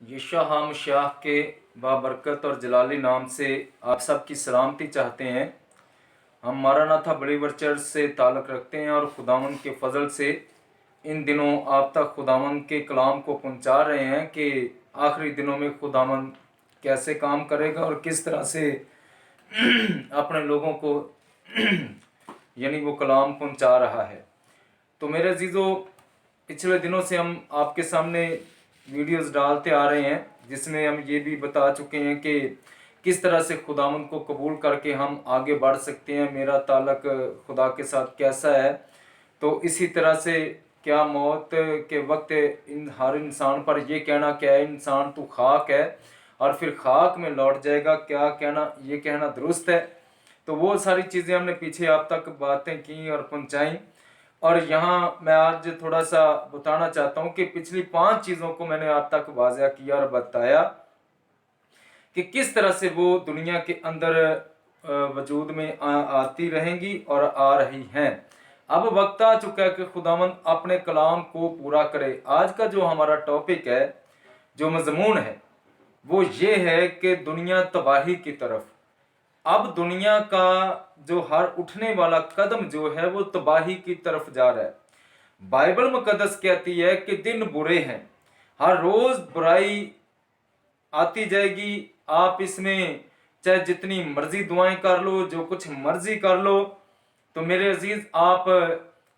यशा हम शाह के बाबरकत और जलाली नाम से आप सबकी सलामती चाहते हैं। हम मारानाथा बलीवर चर्च से ताल्लुक़ रखते हैं और खुदावंद के फजल से इन दिनों आप तक खुदावंद के कलाम को पहुंचा रहे हैं कि आखिरी दिनों में खुदावंद कैसे काम करेगा और किस तरह से अपने लोगों को यानी वो कलाम पहुंचा रहा है। तो मेरे अजीज़ों, पिछले दिनों से हम आपके सामने वीडियोस डालते आ रहे हैं जिसमें हम ये भी बता चुके हैं कि किस तरह से खुदावंद को कबूल करके हम आगे बढ़ सकते हैं, मेरा ताल्लुक खुदा के साथ कैसा है। तो इसी तरह से क्या मौत के वक्त हर इंसान पर ये कहना क्या है, इंसान तू खाक है और फिर खाक में लौट जाएगा, क्या कहना ये कहना दुरुस्त है। तो वो सारी चीज़ें हमने पीछे आप तक बातें की और पहुँचाई। और यहाँ मैं आज थोड़ा सा बताना चाहता हूँ कि पिछली 5 चीज़ों को मैंने आप तक वाज़ह किया और बताया कि किस तरह से वो दुनिया के अंदर वजूद में आती रहेंगी और आ रही हैं। अब वक्त आ चुका है कि खुदावंद अपने कलाम को पूरा करे। आज का जो हमारा टॉपिक है, जो मजमून है, वो ये है कि दुनिया तबाही की तरफ। अब दुनिया का जो हर उठने वाला कदम जो है वो तबाही की तरफ जा रहा है। बाइबल मुकद्दस कहती है कि दिन बुरे हैं, हर रोज बुराई आती जाएगी। आप इसमें चाहे जितनी मर्जी दुआएं कर लो, जो कुछ मर्जी कर लो, तो मेरे अजीज आप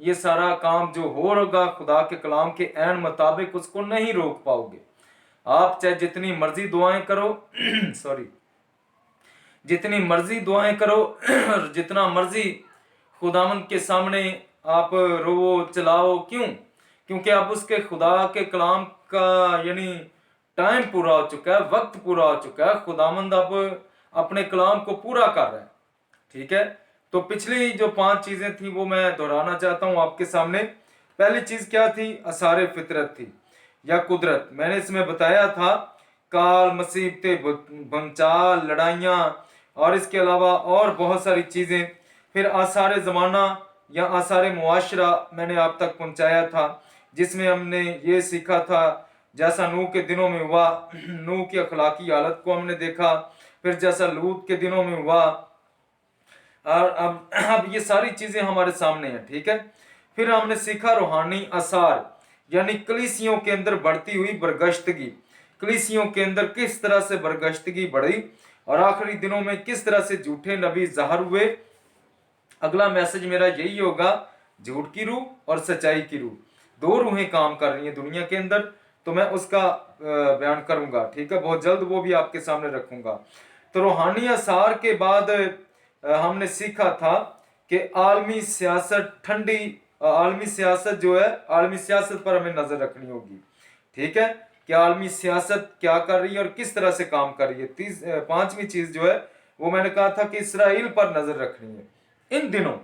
ये सारा काम जो हो होगा खुदा के कलाम के ऐन मुताबिक उसको नहीं रोक पाओगे। आप चाहे जितनी मर्जी दुआएं करो सॉरी जितनी मर्जी दुआएं करो जितना मर्जी खुदावंद के सामने आप रो चलाओ, क्यों? क्योंकि अब उसके खुदा के कलाम का यानी टाइम पूरा हो चुका है, वक्त पूरा हो चुका है। खुदावंद अब अपने कलाम को पूरा कर रहा है। ठीक है, तो पिछली जो 5 चीजें थी वो मैं दोहराना चाहता हूं आपके सामने। पहली चीज क्या थी? असारे फितरत थी या कुदरत। मैंने इसमें बताया था काल, मुसीबतें, भंचाल, लड़ाइयाँ और इसके अलावा और बहुत सारी चीज़ें। फिर आसार ज़माना या आसार मुआशरा मैंने आप तक पहुंचाया था, जिसमें हमने ये सीखा था जैसा नूह के दिनों में हुआ, नूह की अखलाकी हालत को हमने देखा। फिर जैसा लूत के दिनों में हुआ, और अब ये सारी चीज़ें हमारे सामने हैं। ठीक है, फिर हमने सीखा रूहानी आसार यानी कलीसियों के अंदर बढ़ती हुई बरगश्तगी, कलीसियों के अंदर किस तरह से बरगश्तगी बढ़ी और आखिरी दिनों में किस तरह से झूठे नबी ज़ाहिर हुए। अगला मैसेज मेरा यही होगा, झूठ की रूह और सच्चाई की रूह, 2 रूहें काम कर रही हैं दुनिया के अंदर, तो मैं उसका बयान करूंगा। ठीक है, बहुत जल्द वो भी आपके सामने रखूंगा। तो रूहानी आसार के बाद हमने सीखा था कि आलमी सियासत ठंडी, आलमी सियासत जो है, आलमी सियासत पर हमें नजर रखनी होगी। ठीक है, कि आलमी सियासत क्या कर रही है और किस तरह से काम कर रही है। 5वीं चीज जो है वो मैंने कहा था कि इसराइल पर नजर रखनी है। इन दिनों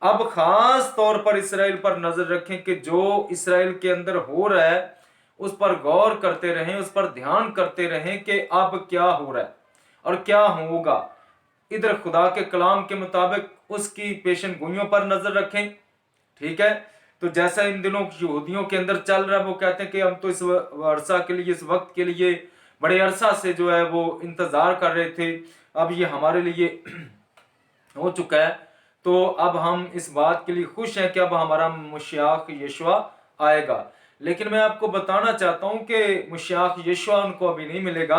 अब खास तौर पर इसराइल पर नजर रखें कि जो इसराइल के अंदर हो रहा है उस पर गौर करते रहें, उस पर ध्यान करते रहें कि अब क्या हो रहा है और क्या होगा। इधर खुदा के कलाम के मुताबिक उसकी पेशन गोइयों पर नजर रखें। ठीक है, तो जैसा इन दिनों यहूदियों के अंदर चल रहा है, वो कहते हैं कि हम तो इस अरसा के लिए, इस वक्त के लिए बड़े अरसा से जो है वो इंतजार कर रहे थे, अब ये हमारे लिए हो चुका है। तो अब हम इस बात के लिए खुश हैं कि अब हमारा मुशियाक यशुआ आएगा। लेकिन मैं आपको बताना चाहता हूं कि मुशियाक यशुआ उनको अभी नहीं मिलेगा,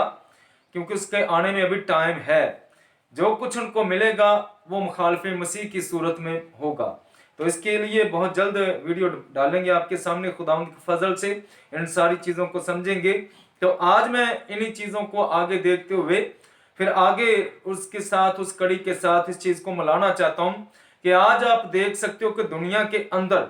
क्योंकि उसके आने में अभी टाइम है। जो कुछ उनको मिलेगा वो मुखालिफ मसीह की सूरत में होगा। तो इसके लिए बहुत जल्द वीडियो डालेंगे आपके सामने, खुदावंद के फजल से इन सारी चीज़ों को समझेंगे। तो आज मैं इन्हीं चीज़ों को आगे देखते हुए फिर आगे उसके साथ, उस कड़ी के साथ इस चीज़ को मिलाना चाहता हूँ कि आज आप देख सकते हो कि दुनिया के अंदर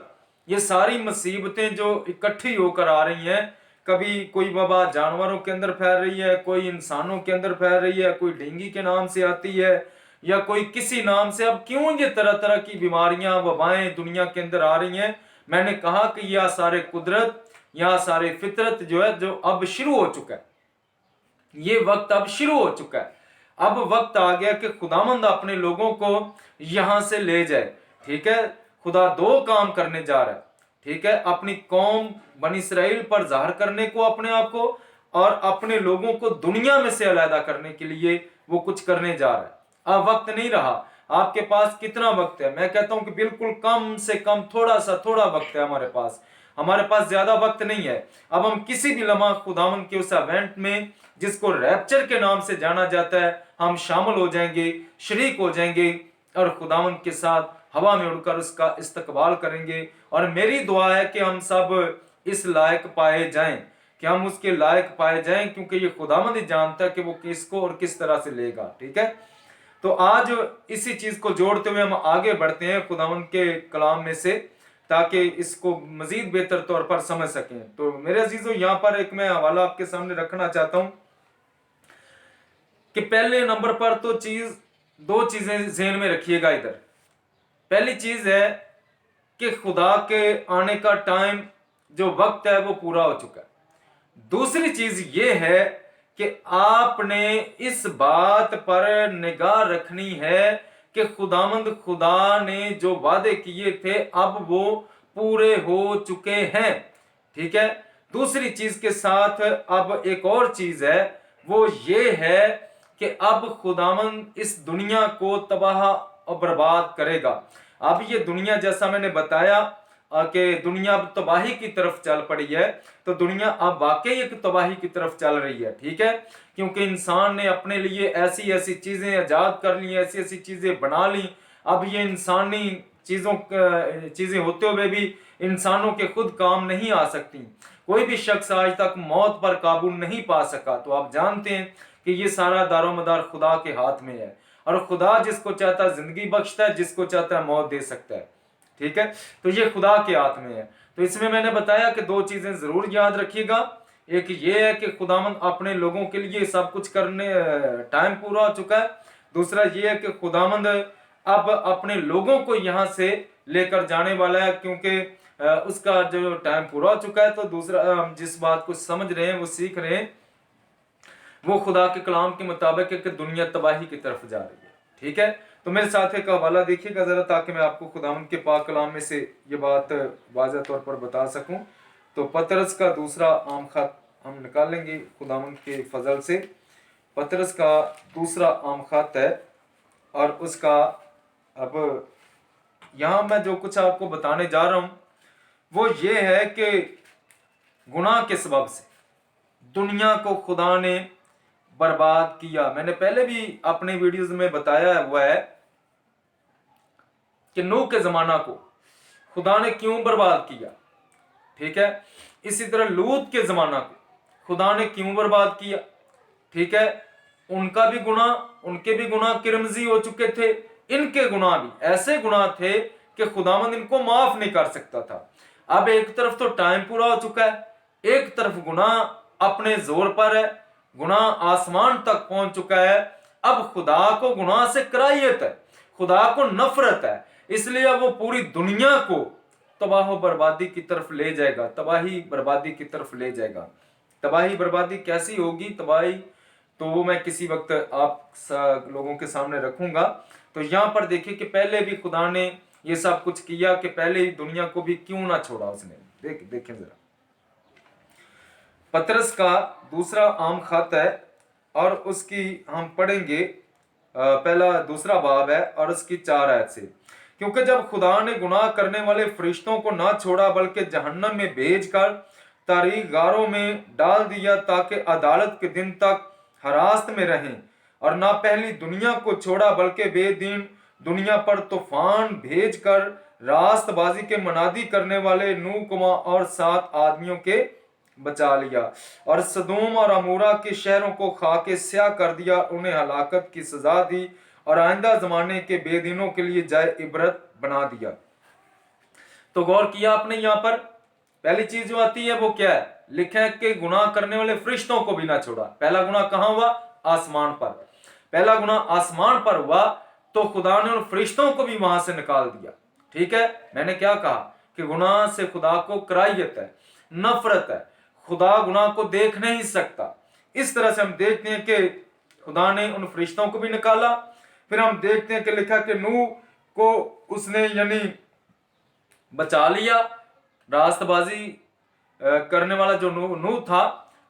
ये सारी मुसीबतें जो इकट्ठी होकर आ रही हैं, कभी कोई वबा जानवरों के अंदर फैल रही है, कोई इंसानों के अंदर फैल रही है, कोई डेंगू के नाम से आती है या कोई किसी नाम से। अब क्यों ये तरह तरह की बीमारियां, वबाएं दुनिया के अंदर आ रही हैं? मैंने कहा कि यह सारे कुदरत, यह सारे फितरत जो है, जो अब शुरू हो चुका है, ये वक्त अब शुरू हो चुका है। अब वक्त आ गया कि खुदावंद अपने लोगों को यहां से ले जाए। ठीक है, खुदा 2 काम करने जा रहा है। ठीक है, अपनी कौम बनी इसराइल पर जाहिर करने को अपने आप को, और अपने लोगों को दुनिया में से अलग करने के लिए वो कुछ करने जा रहा है। अब वक्त नहीं रहा। आपके पास कितना वक्त है? मैं कहता हूं कि बिल्कुल कम से कम थोड़ा वक्त है हमारे पास ज्यादा वक्त नहीं है। अब हम किसी भी लम्हा खुदावंद के उस इवेंट में, जिसको रैप्चर के नाम से जाना जाता है, हम शामिल हो जाएंगे, शरीक हो जाएंगे और खुदावंद के साथ हवा में उड़कर उसका इस्तकबाल करेंगे। और मेरी दुआ है कि हम सब इस लायक पाए जाएं, कि हम उसके लायक पाए जाएं, क्योंकि ये खुदावंद ही जानता है कि वो किसको और किस तरह से लेगा। ठीक है, तो आज इसी चीज को जोड़ते हुए हम आगे बढ़ते हैं खुदावंद के कलाम में से, ताकि इसको मजीद बेहतर तौर पर समझ सकें। तो मेरे अजीजों, यहाँ पर एक मैं हवाला आपके सामने रखना चाहता हूं कि पहले नंबर पर तो दो चीजें ज़हन में रखिएगा इधर। पहली चीज है कि खुदा के आने का टाइम, जो वक्त है, वो पूरा हो चुका है। दूसरी चीज ये है कि आपने इस बात पर निगाह रखनी है कि खुदा ने जो वादे किए थे अब वो पूरे हो चुके हैं। ठीक है, दूसरी चीज के साथ अब एक और चीज है, वो ये है कि अब खुदावंद इस दुनिया को तबाह और बर्बाद करेगा। अब ये दुनिया, जैसा मैंने बताया कि दुनिया अब तबाही की तरफ चल पड़ी है, तो दुनिया अब वाकई एक तबाही की तरफ चल रही है। ठीक है, क्योंकि इंसान ने अपने लिए ऐसी ऐसी चीजें आजाद कर ली, ऐसी ऐसी चीजें बना ली। अब ये इंसानी चीजें होते हुए भी इंसानों के खुद काम नहीं आ सकती। कोई भी शख्स आज तक मौत पर काबू नहीं पा सका। तो आप जानते हैं कि ये सारा दारोमदार खुदा के हाथ में है, और खुदा जिसको चाहता है जिंदगी बख्शता है, जिसको चाहता है मौत दे सकता है। ठीक है, तो ये खुदा के हाथ में है। तो इसमें मैंने बताया कि दो चीजें जरूर याद रखिएगा। एक ये है कि खुदावंद अपने लोगों के लिए सब कुछ करने, टाइम पूरा हो चुका है। दूसरा ये है कि खुदावंद अब अपने लोगों को यहां से लेकर जाने वाला है, क्योंकि उसका जो टाइम पूरा हो चुका है। तो दूसरा, हम जिस बात को समझ रहे हैं, वो सीख रहे हैं, वो खुदा के कलाम के मुताबिक है कि दुनिया तबाही की तरफ जा रही है। ठीक है, तो मेरे साथ एक हवाला देखिएगा जरा, ताकि मैं आपको खुदावंद के पाक कलाम में से ये बात वाज़ह तौर पर बता सकूं। तो पतरस का दूसरा आम खत हम निकालेंगे खुदावंद के फजल से। पतरस का दूसरा आम खत है, और उसका, अब यहाँ मैं जो कुछ आपको बताने जा रहा हूं वो ये है कि गुनाह के सबब से दुनिया को खुदा ने बर्बाद किया। मैंने पहले भी अपने वीडियोस में बताया हुआ है कि नूह के जमाना को खुदा ने क्यों बर्बाद किया। ठीक है, इसी तरह लूत के जमाना को खुदा ने क्यों बर्बाद किया। ठीक है, उनके भी गुनाह किरमजी हो चुके थे, इनके गुनाह भी ऐसे गुनाह थे कि खुदावंद इनको माफ नहीं कर सकता था। अब एक तरफ तो टाइम पूरा हो चुका है, एक तरफ गुनाह अपने जोर पर है, गुनाह आसमान तक पहुंच चुका है। अब खुदा को गुनाह से कराहियत है, खुदा को नफरत है, इसलिए अब वो पूरी दुनिया को तबाह बर्बादी की तरफ ले जाएगा, तबाही बर्बादी की तरफ ले जाएगा। तबाही बर्बादी कैसी होगी तबाही, तो वो मैं किसी वक्त आप लोगों के सामने रखूंगा। तो यहाँ पर देखिए कि पहले भी खुदा ने ये सब कुछ किया, कि पहले ही दुनिया को भी क्यों ना छोड़ा उसने। देखें जरा, पतरस का दूसरा आम खत है, और उसकी हम पढ़ेंगे पहला दूसरा बाब है और उसकी 4 आयत से। क्योंकि जब खुदा ने गुनाह करने वाले फरिश्तों को ना छोड़ा, बल्कि जहन्नम में भेजकर तारीख गारों में डाल दिया, ताकि अदालत के दिन तक हरास्त में रहें, और ना पहली दुनिया को छोड़ा, बल्कि बेदीन दुनिया पर तूफान भेजकर रास्तबाजी के मनादी करने वाले नूह कुमा और 7 आदमियों के बचा लिया, और सदोम और अमूरा के शहरों को खाके स्याह कर दिया, उन्हें हलाकत की सजा दी, और आइंदा जमाने के बेदीनों के लिए जाए इबरत बना दिया। तो गौर किया आपने, यहाँ पर पहली चीज जो आती है वो क्या है, लिखा है कि गुनाह करने वाले फरिश्तों को भी ना छोड़ा। पहला गुनाह कहां हुआ? आसमान पर। पहला गुनाह आसमान पर हुआ, तो खुदा ने उन फरिश्तों को भी वहां से निकाल दिया। ठीक है, मैंने क्या कहा कि गुनाह से खुदा को कराहियत है, नफरत है, खुदा गुनाह को देख नहीं सकता। इस तरह से हम देखते हैं कि खुदा ने उन फरिश्तों को भी निकाला। फिर हम देखते हैं कि लिखा कि नूह को उसने यानी बचा लिया, रास्तबाजी करने वाला जो नूह था,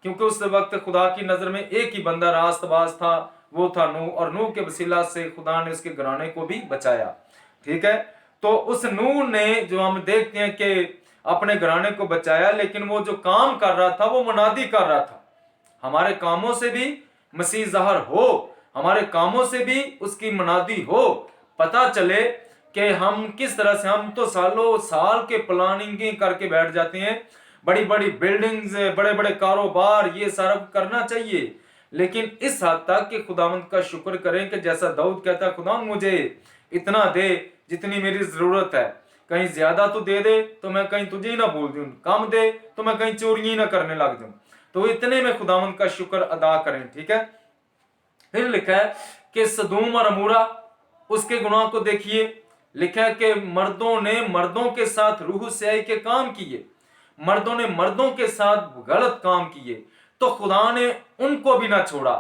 क्योंकि उस वक्त खुदा की नजर में एक ही बंदा रास्तबाज था, वो था नूह, और नूह के वसीला से खुदा ने उसके घराने को भी बचाया। ठीक है, तो उस नूह ने, जो हम देखते हैं कि अपने घराने को बचाया, लेकिन वो जो काम कर रहा था वो मुनादी कर रहा था, हमारे कामों से भी मसीह ज़ाहिर हो, हमारे कामों से भी उसकी मुनादी हो, पता चले कि हम किस तरह से, हम तो सालों साल के प्लानिंग करके बैठ जाते हैं, बड़ी बड़ी बिल्डिंग्स, बड़े बड़े कारोबार, ये सारा करना चाहिए, लेकिन इस हद तक कि खुदावंद का शुक्र करें कि जैसा दाऊद कहता है, खुदावंद मुझे इतना दे जितनी मेरी जरूरत है, कहीं ज्यादा तो दे दे तो मैं कहीं तुझे ही ना भूल दूं, कम दे तो मैं कहीं चोरी ही ना करने लग जाऊं, तो इतने में खुदावंद का शुक्र अदा करें। ठीक है, फिर लिखा है कि सदूम और अमूरा, उसके गुनाह को देखिए, लिखा है कि मर्दों ने मर्दों के साथ रूह स्याही के काम किए, मर्दों ने मर्दों के साथ गलत काम किए, तो खुदा ने उनको भी ना छोड़ा।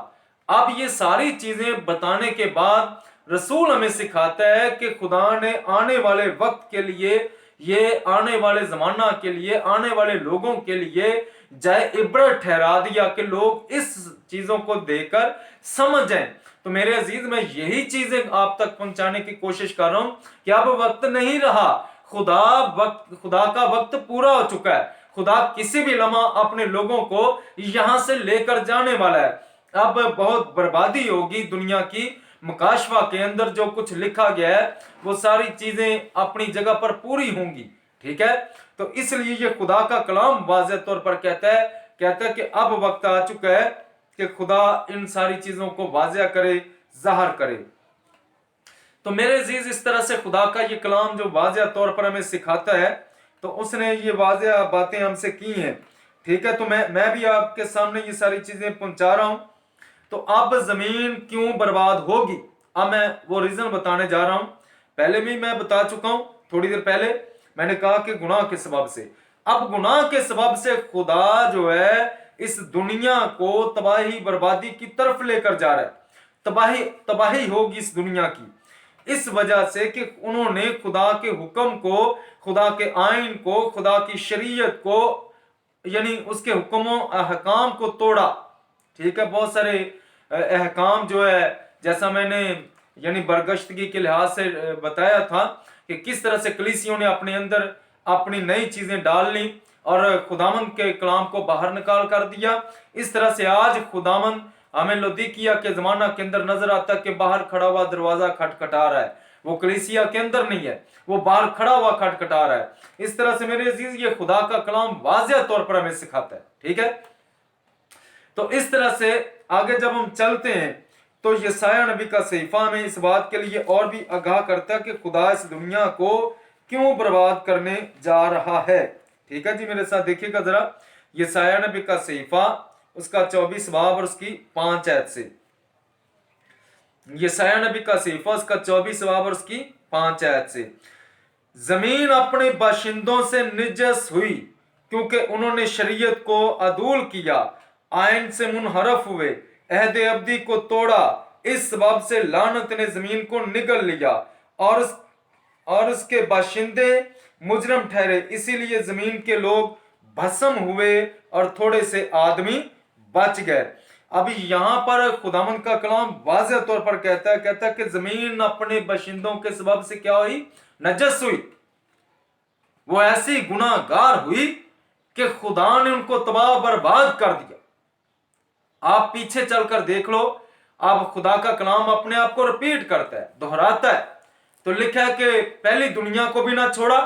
अब ये सारी चीजें बताने के बाद रसूल हमें सिखाता है कि खुदा ने आने वाले वक्त के लिए, ये आने वाले जमाना के लिए, आने वाले लोगों के लिए जाए इबरत ठहरा दिया कि लोग इस चीजों को देखकर समझ जाएं। तो मेरे अजीज, मैं यही चीजें आप तक पहुंचाने की कोशिश कर रहा हूं कि अब वक्त नहीं रहा, खुदा का वक्त पूरा हो चुका है, खुदा किसी भी लम्हा अपने लोगों को यहां से लेकर जाने वाला है। अब बहुत बर्बादी होगी दुनिया की, मुकाशवा के अंदर जो कुछ लिखा गया है वो सारी चीजें अपनी जगह पर पूरी होंगी। ठीक है, तो इसलिए ये खुदा का कलाम वाज़ेह तौर पर कहता है कि अब वक्त आ चुका है कि खुदा इन सारी चीजों को वाज़ेह करे, ज़ाहिर करे। तो मेरे अजीज, इस तरह से खुदा का ये कलाम जो वाज़ेह तौर पर हमें सिखाता है, तो उसने ये वाज़ेह बातें हमसे की हैं। ठीक है, तो मैं भी आपके सामने ये सारी चीजें पहुंचा रहा हूं। तो अब जमीन क्यों बर्बाद होगी, अब मैं वो रीजन बताने जा रहा हूं। पहले भी मैं बता चुका हूं, थोड़ी देर पहले मैंने कहा कि गुनाह के सबब से, अब गुनाह के सबब से खुदा जो है इस दुनिया को तबाही बर्बादी की तरफ लेकर जा रहा है। तबाही होगी इस दुनिया की, इस वजह से कि उन्होंने खुदा के हुक्म को, खुदा के आइन को, खुदा की शरीयत को, यानी उसके हुक्मों अहकाम को तोड़ा। ठीक है, बहुत सारे अहकाम जो है, जैसा मैंने यानी बरगश्तगी के लिहाज से बताया था कि किस तरह से कलीसियों ने अपने अंदर अपनी नई चीजें डाल ली और खुदामंद के कलाम को बाहर निकाल कर दिया। इस तरह से आज खुदामंद हमें लौदीकिया के जमाना के अंदर नजर आता है कि बाहर खड़ा हुआ दरवाजा खटखटा रहा है, वो कलीसिया के अंदर नहीं है, वो बाहर खड़ा हुआ खटखटा रहा है। इस तरह से मेरे अजीज, ये खुदा का कलाम वाज़ेह तौर पर हमें सिखाता है। ठीक है, तो इस तरह से आगे जब हम चलते हैं तो यशायाह नबी का सहीफा में इस बात के लिए और भी आगाह करता है कि खुदा इस दुनिया को क्यों बर्बाद करने जा रहा है। ठीक है जी, मेरे साथ देखिएगा जरा, यशायाह नबी का सहीफा, उसका 24 बाब और उसकी 5 आयत से। यशायाह नबी का सहीफा, उसका 24 बाब और उसकी 5 आयत से। जमीन अपने बाशिंदों से निजस हुई क्योंकि उन्होंने शरीयत को अदूल किया, आइन से मुनहरफ हुए, अहद अब्दी को तोड़ा, इस सबब से लानत ने जमीन को निगल लिया और उसके बाशिंदे मुजरम ठहरे, इसीलिए जमीन के लोग भस्म हुए और थोड़े से आदमी बच गए। अभी यहां पर खुदामंद का कलाम वाज़ेह तौर पर कहता है कि जमीन अपने बाशिंदों के सबब से क्या हुई, नजस हुई, वो ऐसी गुनाहगार हुई कि खुदा ने उनको तबाह बर्बाद कर दिया। आप पीछे चलकर देख लो, अब खुदा का कलाम अपने आप को रिपीट करता है, दोहराता है। तो लिखा है कि पहली दुनिया को भी ना छोड़ा,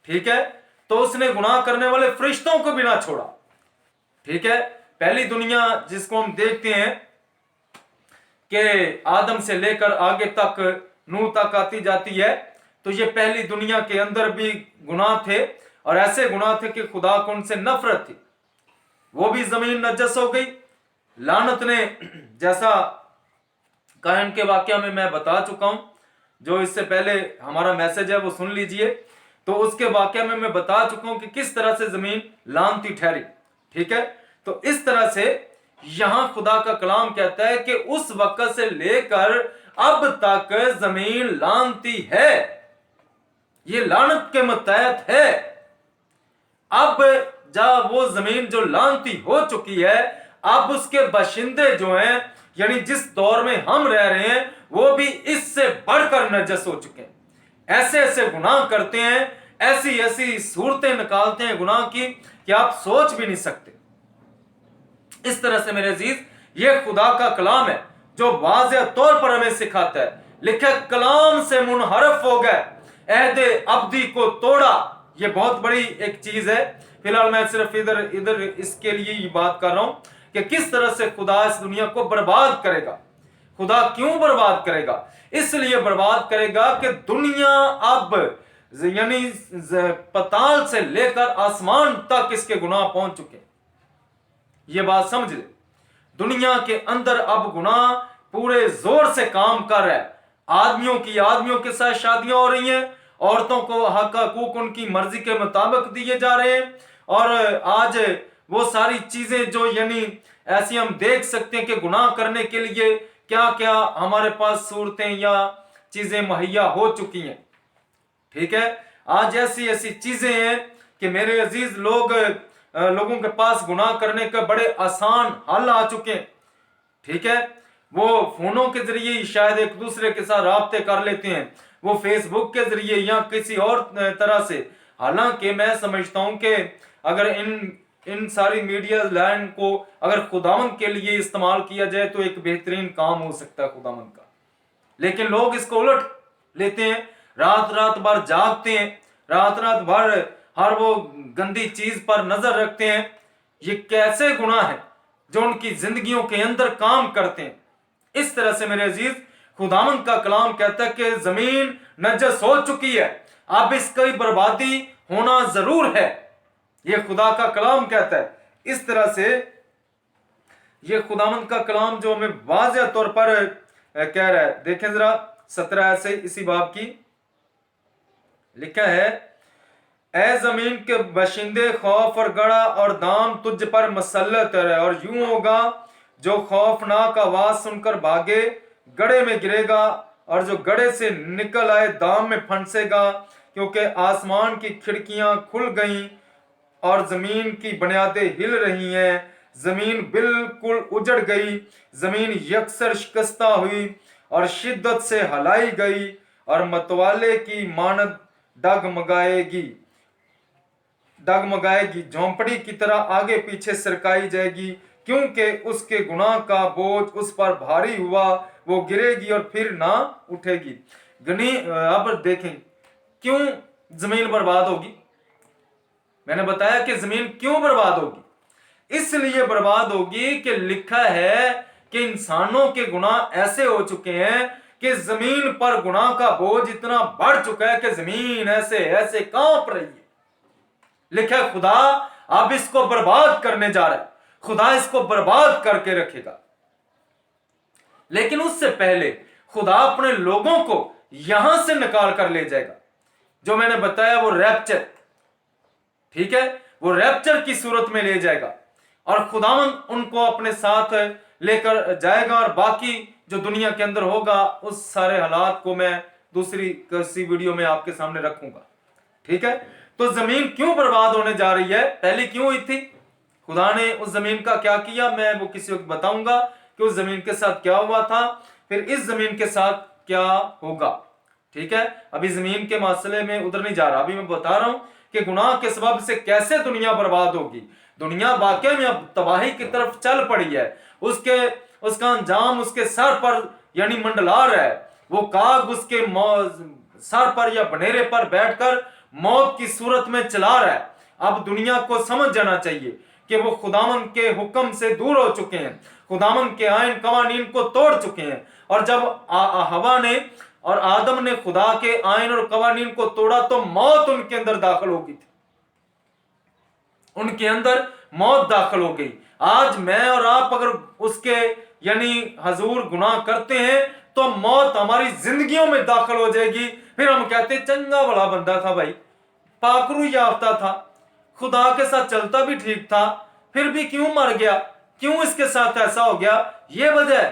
ठीक है, तो उसने गुनाह करने वाले फरिश्तों को भी ना छोड़ा। ठीक है, पहली दुनिया जिसको हम देखते हैं कि आदम से लेकर आगे तक नूह तक आती जाती है, तो ये पहली दुनिया के अंदर भी गुनाह थे और ऐसे गुनाह थे कि खुदा को उनसे नफरत थी, वो भी जमीन नजस हो गई। लानत ने, जैसा कायन के वाकया में मैं बता चुका हूं, जो इससे पहले हमारा मैसेज है वो सुन लीजिए, तो उसके वाकया में मैं बता चुका हूं कि किस तरह से जमीन लानती ठहरी। ठीक है, तो इस तरह से यहां खुदा का कलाम कहता है कि उस वक्त से लेकर अब तक जमीन लानती है, ये लानत के मुतहत है। अब जब वो जमीन जो लानती हो चुकी है, अब उसके बाशिंदे जो हैं, यानी जिस दौर में हम रह रहे हैं, वो भी इससे बढ़कर नजस हो चुके हैं। ऐसे ऐसे गुनाह करते हैं, ऐसी ऐसी सूरतें निकालते हैं गुनाह की कि आप सोच भी नहीं सकते। इस तरह से मेरे अजीज, ये खुदा का कलाम है जो वाज़ेह तौर पर हमें सिखाता है। लिखा, कलाम से मुनहरफ हो गए, अहद अब्दी को तोड़ा। ये बहुत बड़ी एक चीज है। फिलहाल मैं सिर्फ इधर इसके लिए ये बात कर रहा हूं कि किस तरह से खुदा इस दुनिया को बर्बाद करेगा। खुदा क्यों बर्बाद करेगा? इसलिए बर्बाद करेगा कि दुनिया अब यानी पताल से लेकर आसमान तक इसके गुनाह पहुंच चुके। ये बात समझ ले, दुनिया के अंदर अब गुनाह पूरे जोर से काम कर रहा है। आदमियों के साथ शादियां हो रही हैं, औरतों को हक हकूक उनकी मर्जी के मुताबिक दिए जा रहे हैं। और आज वो सारी चीजें जो यानी ऐसी हम देख सकते हैं कि गुनाह करने के लिए क्या क्या हमारे पास सूरतें या चीजें मुहैया हो चुकी हैं। ठीक है, आज ऐसी ऐसी चीजें हैं कि मेरे अजीज लोगों के पास गुनाह करने का बड़े आसान हल आ चुके हैं। ठीक है, वो फोनों के जरिए शायद एक दूसरे के साथ राब्ते कर लेते हैं, वो फेसबुक के जरिए या किसी और तरह से। हालांकि मैं समझता हूं कि अगर इन सारी मीडिया लाइन को अगर खुदावंद के लिए इस्तेमाल किया जाए तो एक बेहतरीन काम हो सकता है खुदावंद का। लेकिन लोग इसको उलट लेते हैं, रात रात भर जागते हैं, रात रात भर हर वो गंदी चीज पर नजर रखते हैं। ये कैसे गुनाह है जो उनकी जिंदगियों के अंदर काम करते हैं। इस तरह से मेरे अजीज, खुदावंद का कलाम कहता है कि जमीन नजस हो चुकी है, अब इसकी बर्बादी होना जरूर है। यह खुदा का कलाम कहता है। इस तरह से यह खुदावंद का कलाम जो हमें वाज़ेह तौर पर कह रहा है। देखें जरा 17 से इसी बाब की लिखा है, ए जमीन के बशिंदे, खौफ और गड़ा और दाम तुझ पर मसल्लत है। और यूं होगा, जो खौफनाक आवाज सुनकर भागे गड़े में गिरेगा, और जो गड़े से निकल आए दाम में फंसेगा। क्योंकि आसमान की खिड़कियां खुल गईं और जमीन की बुनियादें हिल रही हैं। जमीन बिल्कुल उजड़ गई, जमीन यकसर शिकस्ता हुई और शिद्दत से हलाई गई, और मतवाले की मानद डगमगाएगी, झोंपड़ी की तरह आगे पीछे सरकाई जाएगी। क्योंकि उसके गुनाह का बोझ उस पर भारी हुआ, वो गिरेगी और फिर ना उठेगी। अब देखें क्यों जमीन बर्बाद होगी। मैंने बताया कि जमीन क्यों बर्बाद होगी। इसलिए बर्बाद होगी कि लिखा है कि इंसानों के गुनाह ऐसे हो चुके हैं कि जमीन पर गुनाह का बोझ इतना बढ़ चुका है कि जमीन ऐसे ऐसे कांप रही है। लिखा है खुदा अब इसको बर्बाद करने जा रहा है, खुदा इसको बर्बाद करके रखेगा। लेकिन उससे पहले खुदा अपने लोगों को यहां से निकाल कर ले जाएगा। जो मैंने बताया वो रैप्चर, ठीक है, वो रैप्चर की सूरत में ले जाएगा और खुदावंद उनको अपने साथ लेकर जाएगा। और बाकी जो दुनिया के अंदर होगा उस सारे हालात को मैं दूसरी किसी वीडियो में आपके सामने रखूंगा। ठीक है, तो जमीन क्यों बर्बाद होने जा रही है, पहले क्यों हुई थी, खुदा ने उस जमीन का क्या किया, मैं वो किसी वक्त बताऊंगा कि उस जमीन के साथ क्या हुआ था, फिर इस जमीन के साथ क्या होगा। ठीक है, अभी जमीन के मसले में उधर नहीं जा रहा, अभी मैं बता रहा हूं कि गुनाह के सबब से कैसे दुनिया बर्बाद होगी। दुनिया वाकई में अब तबाही की तरफ चल पड़ी है, उसका अंजाम उसके सर पर यानी मंडला रहा है। वो काग उसके सर पर या बनेरे पर बैठकर मौत की सूरत में चला रहा है। अब दुनिया को समझ जाना चाहिए कि वो खुदावंद के हुक्म से दूर हो चुके हैं, खुदावंद के आयन कवानीन को तोड़ चुके हैं। और जब हवा ने और आदम ने खुदा के आयन और कवानीन को तोड़ा तो मौत उनके अंदर दाखिल हो गई थी, उनके अंदर मौत दाखिल हो गई। आज मैं और आप अगर उसके यानी हजूर गुनाह करते हैं तो मौत हमारी जिंदगियों में दाखिल हो जाएगी। फिर हम कहते चंगा बड़ा बंदा था भाई, पाकरू याफ्ता था, खुदा के साथ चलता भी ठीक था, फिर भी क्यों मर गया, क्यों इसके साथ ऐसा हो गया। ये वजह है,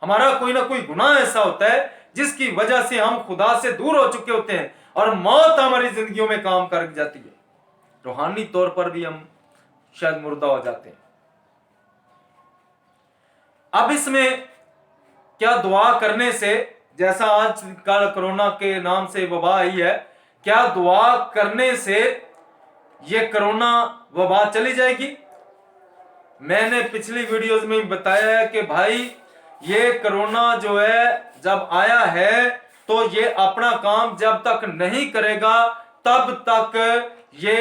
हमारा कोई ना कोई गुनाह ऐसा होता है जिसकी वजह से हम खुदा से दूर हो चुके होते हैं और मौत हमारी जिंदगियों में काम कर जाती है। रूहानी तौर पर भी हम शायद मुर्दा हो जाते हैं। अब इसमें क्या दुआ करने से, जैसा आज कल कोरोना के नाम से वबा आई है, क्या दुआ करने से ये कोरोना वबा चली जाएगी? मैंने पिछली वीडियोस में बताया है कि भाई ये कोरोना जो है जब आया है तो ये अपना काम जब तक नहीं करेगा तब तक ये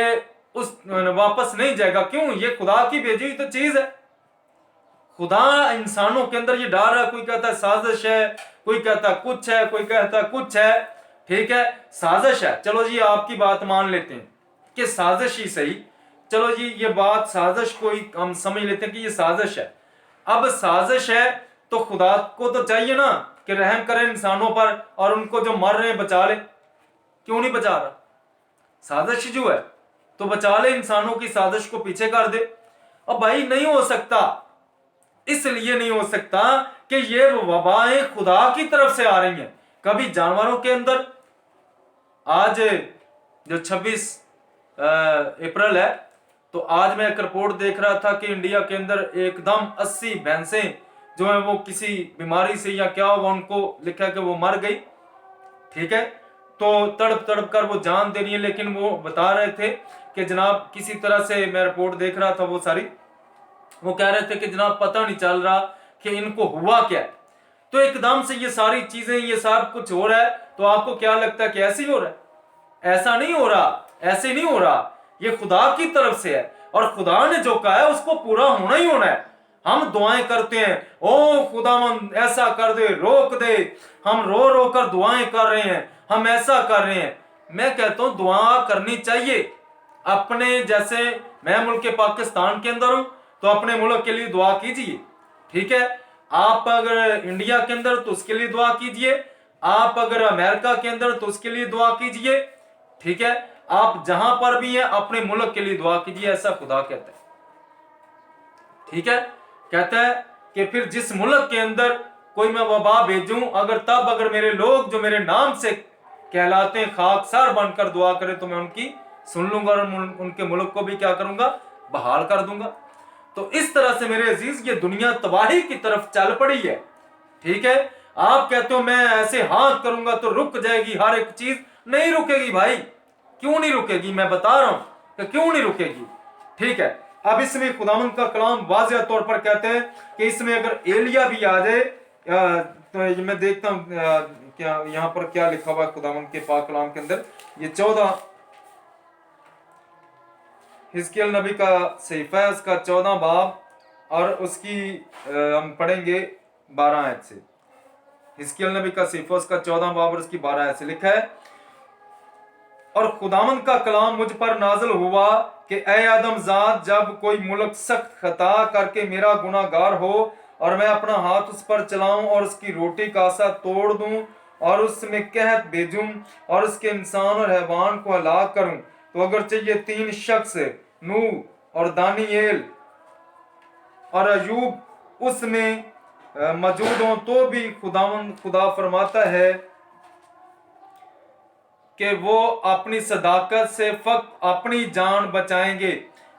उस वापस नहीं जाएगा। क्यों? ये खुदा की भेजी हुई तो चीज है। खुदा इंसानों के अंदर ये डाल रहा है, कोई कहता है साजिश है, कोई कहता कुछ है, कोई कहता कुछ है, ठीक है, साजिश है। चलो जी आपकी बात मान लेते हैं कि साजिश ही सही, चलो जी ये बात साजिश कोई हम समझ लेते हैं कि ये साजिश है। अब साजिश है तो खुदा को तो चाहिए ना कि रहम करे इंसानों पर और उनको जो मर रहे हैं बचा ले। क्यों नहीं बचा रहा? साजिश जो है तो बचा ले, इंसानों की साजिश को पीछे कर दे। अब भाई नहीं हो सकता, इसलिए नहीं हो सकता कि ये वबाएं खुदा की तरफ से आ रही हैं। कभी जानवरों के अंदर, आज जो 26 अप्रैल है, तो आज मैं एक रिपोर्ट देख रहा था कि इंडिया के अंदर एकदम 80 भैंसें जो है वो किसी बीमारी से या क्या हुआ, उनको लिखा कि वो मर गई, ठीक है, तो तड़प तड़प कर वो जान दे रही है। लेकिन वो बता रहे थे कि जनाब किसी तरह से, मैं रिपोर्ट देख रहा था वो सारी, वो कह रहे थे कि जनाब पता नहीं चल रहा कि इनको हुआ क्या है। तो एकदम से ये सारी चीजें, ये सब कुछ हो रहा है, तो आपको क्या लगता है कि ऐसे ही हो रहा है? ऐसा नहीं हो रहा, ऐसे नहीं हो रहा, ये खुदा की तरफ से है और खुदा ने जो कहा है उसको पूरा होना ही होना है। हम दुआएं करते हैं, ओ खुदावंद ऐसा कर दे, रोक दे, हम रो रो कर दुआएं कर रहे हैं, हम ऐसा कर रहे हैं। मैं कहता हूं दुआ करनी चाहिए अपने, जैसे मैं मुल्क के पाकिस्तान के अंदर हूं तो अपने मुल्क के लिए दुआ कीजिए, ठीक है। आप अगर इंडिया के अंदर तो उसके लिए दुआ कीजिए, आप अगर अमेरिका के अंदर तो उसके लिए दुआ कीजिए, ठीक है। आप जहां पर भी हैं अपने मुल्क के लिए दुआ कीजिए, ऐसा खुदा कहता है, ठीक है। कहता है कि फिर जिस मुल्क के अंदर कोई मैं वबा भेजूं, अगर मेरे लोग जो मेरे नाम से कहलाते हैं खाकसार बनकर दुआ करें तो मैं उनकी सुन लूंगा और उनके मुल्क को भी क्या करूंगा? बहाल कर दूंगा। तो इस तरह से मेरे अजीज ये दुनिया तबाही की तरफ चल पड़ी है, ठीक है। आप कहते हो मैं ऐसे हाथ करूंगा तो रुक जाएगी हर एक चीज, नहीं रुकेगी भाई। क्यों नहीं रुकेगी? मैं बता रहा हूं कि क्यों नहीं रुकेगी, ठीक है। अब इसमें खुदावंद का कलाम वाज़िह तौर पर कहते हैं कि इसमें अगर एलिया भी आ जाए, तो मैं देखता हूं क्या यहां पर क्या लिखा हुआ है खुदावंद के पाक कलाम के अंदर। ये 14 हिजकिय्याह नबी का सहीफा है, उसका 14 बाब और उसकी हम पढ़ेंगे 12 आयत से। हिजकिय्याह नबी का सहीफा उसका 14 बाब और उसकी 12 आयत से लिखा है, और खुदावंद का कलाम मुझ पर नाज़िल हुआ कि ऐ आदमजाद, जब कोई मुल्क सख्त खता करके मेरा गुनाहगार हो और मैं अपना हाथ उस पर चलाऊं और उसकी रोटी का आसा तोड़ दूं और उसमें कहत भेजूं और उसके इंसान और हैवान को हलाक करूं, तो अगर चाहिए 3 शख्स नूह और दानिएल और अयूब उसमें मौजूद हों, तो भी खुदा फरमाता है कि वो अपनी सदाकत से फक्त अपनी जान बचाएंगे।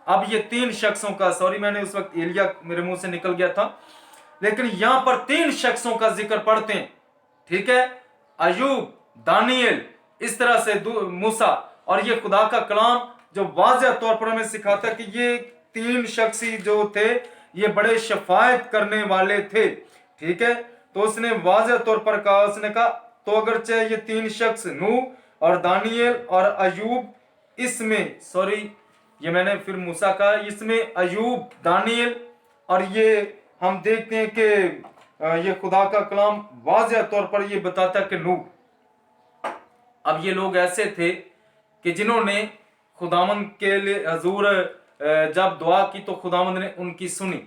अब ये 3 शख्सों का, सॉरी मैंने उस वक्त एलिया मेरे मुंह से निकल गया था, लेकिन यहां पर 3 शख्सों का जिक्र पढ़ते हैं, ठीक है। अयूब, दानिएल, इस तरह से मूसा, और ये खुदा का कलाम जो वाज़िह तौर पर हमें सिखाता है कि ये 3 शख्स जो थे ये बड़े शफायत करने वाले थे, ठीक है। तो उसने वाज़िह तौर पर कहा, उसने कहा तो अगर चाहे ये 3 शख्स नूह और दानिएल और अयूब, इसमें सॉरी ये मैंने फिर मूसा का, इसमें अयूब, दानिएल, और ये हम देखते हैं कि ये खुदा का कलाम वाज़िह तौर पर ये बताता है कि नूह। अब ये लोग ऐसे थे कि जिन्होंने खुदावंद के लिए हजूर जब दुआ की तो खुदावंद ने उनकी सुनी,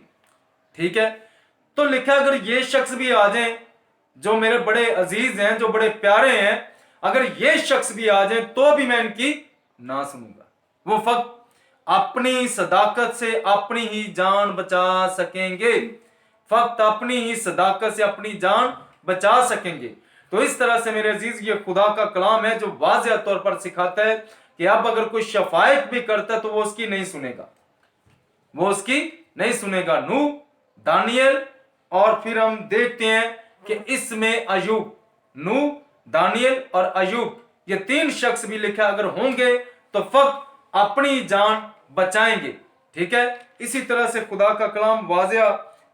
ठीक है। तो लिखा अगर ये शख्स भी आ जाएं जो मेरे बड़े अजीज हैं, जो बड़े प्यारे हैं, अगर ये शख्स भी आ जाए तो भी मैं इनकी ना सुनूंगा। वो फक्त अपनी सदाकत से अपनी ही जान बचा सकेंगे, फक्त अपनी ही सदाकत से अपनी जान बचा सकेंगे। तो इस तरह से मेरे अजीज ये खुदा का कलाम है जो वाज़िह तौर पर सिखाता है कि अब अगर कोई शफायत भी करता है तो वो उसकी नहीं सुनेगा, वो उसकी नहीं सुनेगा। नूह, दानियल, और फिर हम देखते हैं कि इसमें अयूब, नूह, दानियल और अयूब, ये 3 शख्स भी लिखा अगर होंगे तो फक्त अपनी जान बचाएंगे। ठीक है, इसी तरह से खुदा का कलाम वाज़िया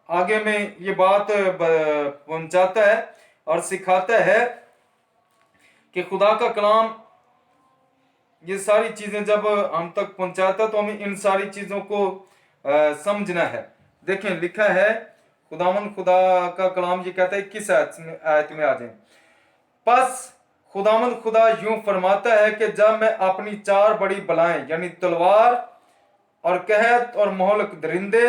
आगे में ये बात पहुंचाता है और सिखाता है कि खुदा का कलाम ये सारी चीजें जब हम तक पहुंचाता तो हमें इन सारी चीजों को समझना है। देखें, लिखा है खुदा का कलाम ये कहता है, किस आयत में आ जाए, बस खुदा यूं फरमाता है कि जब मैं अपनी 4 बड़ी बलाएं यानी तलवार और कहत और मोहलक दरिंदे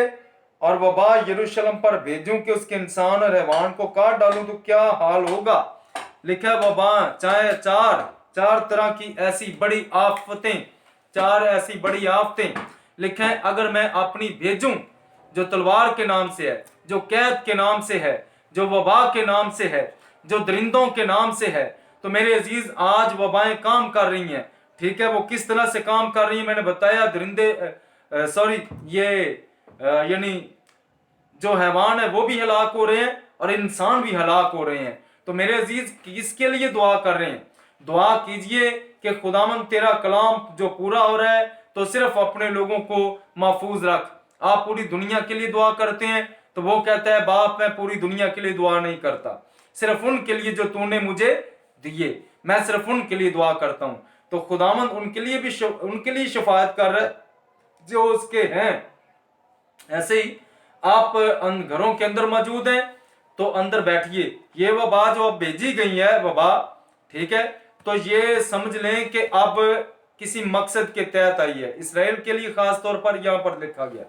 और वबा यरूशलेम पर भेजूं कि उसके इंसान और हैवान को काट डालूं तो क्या हाल होगा। लिखा है वबा, चाहे 4 तरह की ऐसी बड़ी आफतें, 4 ऐसी बड़ी आफतें। लिखा है अगर मैं अपनी भेजूं, जो तलवार के नाम से है, जो कैद के नाम से है, जो वबा के नाम से है, जो दरिंदों के नाम से है, तो मेरे अजीज आज वबाएं काम कर रही हैं। ठीक है, वो किस तरह से काम कर रही हैं मैंने बताया। दरिंदे ये यानी जो हैवान है वो भी हलाक हो रहे हैं और इंसान भी हलाक हो रहे हैं। तो मेरे अजीज किसके लिए दुआ कर रहे हैं? दुआ कीजिए कि खुदावन तेरा कलाम जो पूरा हो रहा है तो सिर्फ अपने लोगों को महफूज रख। आप पूरी दुनिया के लिए दुआ करते हैं तो वो कहता है बाप मैं पूरी दुनिया के लिए दुआ नहीं करता, सिर्फ उनके लिए जो तूने मुझे दिए, मैं सिर्फ उनके लिए दुआ करता हूं। तो खुदावन उनके लिए शफायत कर रहा है जो उसके हैं। ऐसे ही आप घरों के अंदर मौजूद हैं तो अंदर बैठिए। ये वबा जो अब भेजी गई है वबा, ठीक है, तो ये समझ लें कि अब किसी मकसद के तहत आई है, इसराइल के लिए खास तौर पर यहां पर लिखा गया।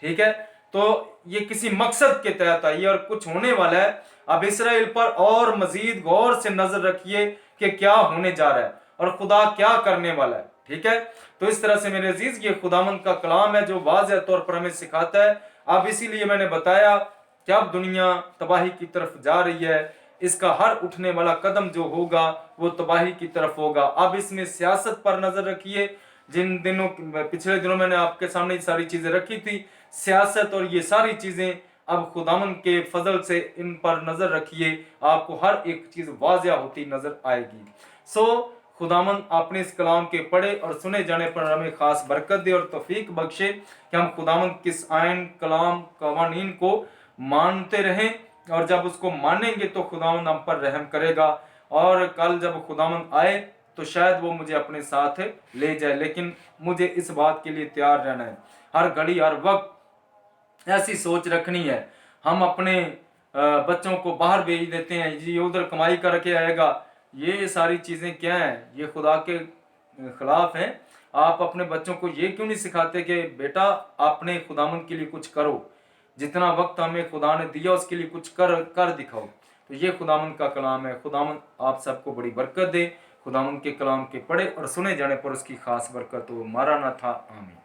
ठीक है, तो ये किसी मकसद के तहत आई है और कुछ होने वाला है। अब इसराइल पर और मजीद गौर से नजर रखिए कि क्या होने जा रहा है और खुदा क्या करने वाला है। ठीक है, तो इस तरह से मेरे अजीज ये खुदावंद का कलाम है जो वाज़ेह तौर पर हमें सिखाता है। अब इसीलिए मैंने बताया कि अब दुनिया तबाही की तरफ जा रही है, इसका हर उठने वाला कदम जो होगा वो तबाही की तरफ होगा। अब इसमें सियासत पर नजर रखिए। जिन दिनों पिछले दिनों मैंने आपके सामने ये सारी चीजें रखी थी, सियासत और ये सारी चीजें, अब खुदावन के फजल से इन पर नजर रखिए, आपको हर एक चीज वाज़ेह होती नजर आएगी। खुदावन अपने इस कलाम के पढ़े और सुने जाने पर हमें खास बरकत दे और तौफीक बख्शे कि हम खुदावन किस आयन कलाम कवानीन को मानते रहें, और जब उसको मानेंगे तो खुदावन हम पर रहम करेगा। और कल जब खुदावन आए तो शायद वो मुझे अपने साथ ले जाए, लेकिन मुझे इस बात के लिए तैयार रहना है। हर घड़ी हर वक्त ऐसी सोच रखनी है। हम अपने बच्चों को बाहर भेज देते हैं, ये उधर कमाई करके आएगा, ये सारी चीज़ें क्या हैं? ये खुदा के खिलाफ हैं। आप अपने बच्चों को ये क्यों नहीं सिखाते कि बेटा अपने खुदावन के लिए कुछ करो, जितना वक्त हमें खुदा ने दिया उसके लिए कुछ कर दिखाओ। तो ये खुदावन का कलाम है। खुदावन आप सबको बड़ी बरकत दे। खुदावन के कलाम के पढ़े और सुने जाने पर उसकी खास बरकत हो। मारा ना था, आमीन।